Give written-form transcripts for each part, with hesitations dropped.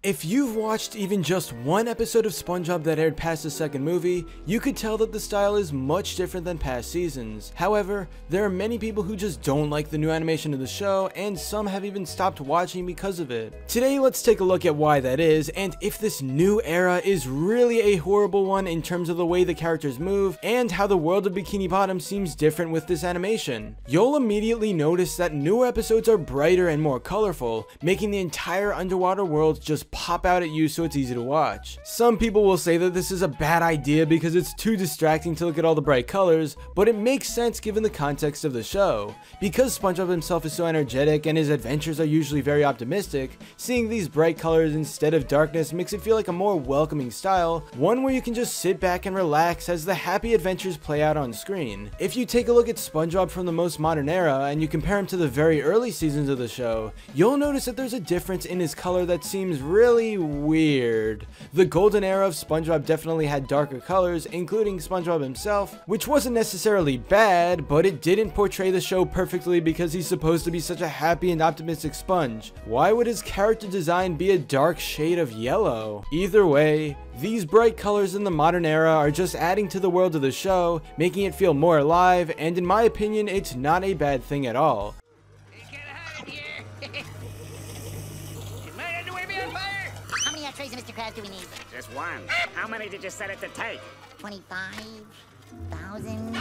If you've watched even just one episode of SpongeBob that aired past the second movie, you could tell that the style is much different than past seasons. However, there are many people who just don't like the new animation of the show, and some have even stopped watching because of it. Today, let's take a look at why that is, and if this new era is really a horrible one in terms of the way the characters move, and how the world of Bikini Bottom seems different with this animation. You'll immediately notice that newer episodes are brighter and more colorful, making the entire underwater world just pop out at you so it's easy to watch. Some people will say that this is a bad idea because it's too distracting to look at all the bright colors, but it makes sense given the context of the show. Because SpongeBob himself is so energetic and his adventures are usually very optimistic, seeing these bright colors instead of darkness makes it feel like a more welcoming style, one where you can just sit back and relax as the happy adventures play out on screen. If you take a look at SpongeBob from the most modern era and you compare him to the very early seasons of the show, you'll notice that there's a difference in his color that seems really weird. The golden era of SpongeBob definitely had darker colors, including SpongeBob himself, which wasn't necessarily bad, but it didn't portray the show perfectly because he's supposed to be such a happy and optimistic sponge. Why would his character design be a dark shade of yellow? Either way, these bright colors in the modern era are just adding to the world of the show, making it feel more alive, and in my opinion, it's not a bad thing at all. Trays of Mr. Krabs do we need? Just one. How many did you set it to take? 25,000.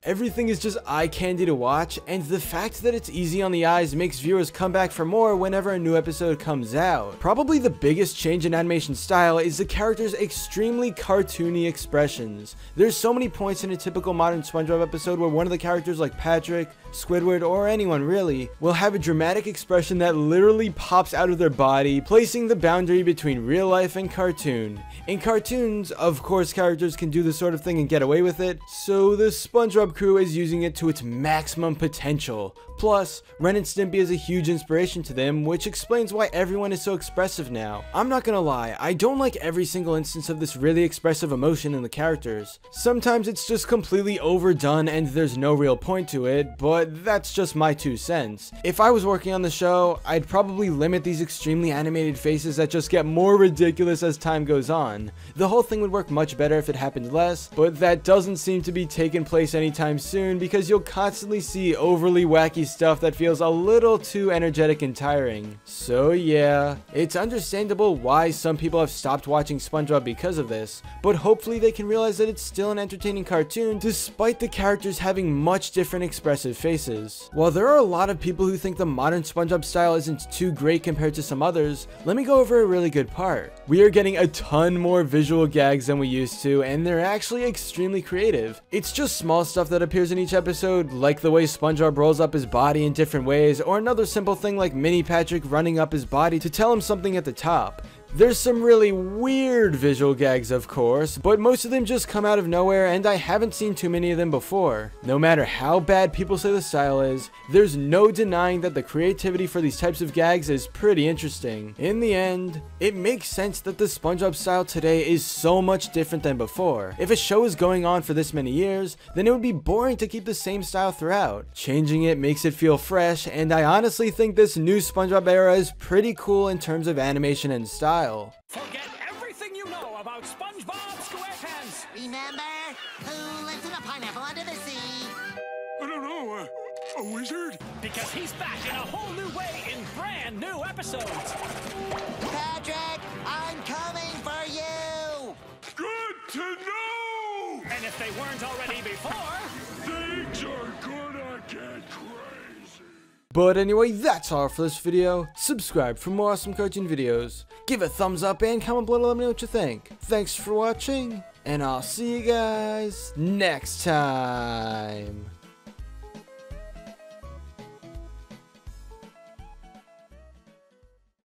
Everything is just eye candy to watch, and the fact that it's easy on the eyes makes viewers come back for more whenever a new episode comes out. Probably the biggest change in animation style is the characters' extremely cartoony expressions. There's so many points in a typical modern SpongeBob episode where one of the characters like Patrick, Squidward, or anyone really, will have a dramatic expression that literally pops out of their body, placing the boundary between real life and cartoon. In cartoons, of course, characters can do this sort of thing and get away with it, so the SpongeBob crew is using it to its maximum potential. Plus, Ren and Stimpy is a huge inspiration to them, which explains why everyone is so expressive now. I'm not gonna lie, I don't like every single instance of this really expressive emotion in the characters. Sometimes it's just completely overdone and there's no real point to it, but that's just my 2 cents. If I was working on the show, I'd probably limit these extremely animated faces that just get more ridiculous as time goes on. The whole thing would work much better if it happened less, but that doesn't seem to be taking place anytime soon because you'll constantly see overly wacky stuff that feels a little too energetic and tiring. So yeah, it's understandable why some people have stopped watching SpongeBob because of this, but hopefully they can realize that it's still an entertaining cartoon despite the characters having much different expressive faces. While there are a lot of people who think the modern SpongeBob style isn't too great compared to some others, let me go over a really good part. We are getting a ton more visual gags than we used to, and they're actually extremely creative. It's just small stuff that appears in each episode, like the way SpongeBob rolls up his body in different ways, or another simple thing like Mini Patrick running up his body to tell him something at the top. There's some really weird visual gags, of course, but most of them just come out of nowhere, and I haven't seen too many of them before. No matter how bad people say the style is, there's no denying that the creativity for these types of gags is pretty interesting. In the end, it makes sense that the SpongeBob style today is so much different than before. If a show is going on for this many years, then it would be boring to keep the same style throughout. Changing it makes it feel fresh, and I honestly think this new SpongeBob era is pretty cool in terms of animation and style. Forget everything you know about SpongeBob SquarePants! Remember? Who lives in a pineapple under the sea? I don't know, a wizard? Because he's back in a whole new way in brand new episodes! Patrick, I'm coming for you! Good to know! And if they weren't already before... Things are gonna get crazy. But anyway, that's all for this video. Subscribe for more awesome cartoon videos. Give a thumbs up and comment below to let me know what you think. Thanks for watching, and I'll see you guys next time.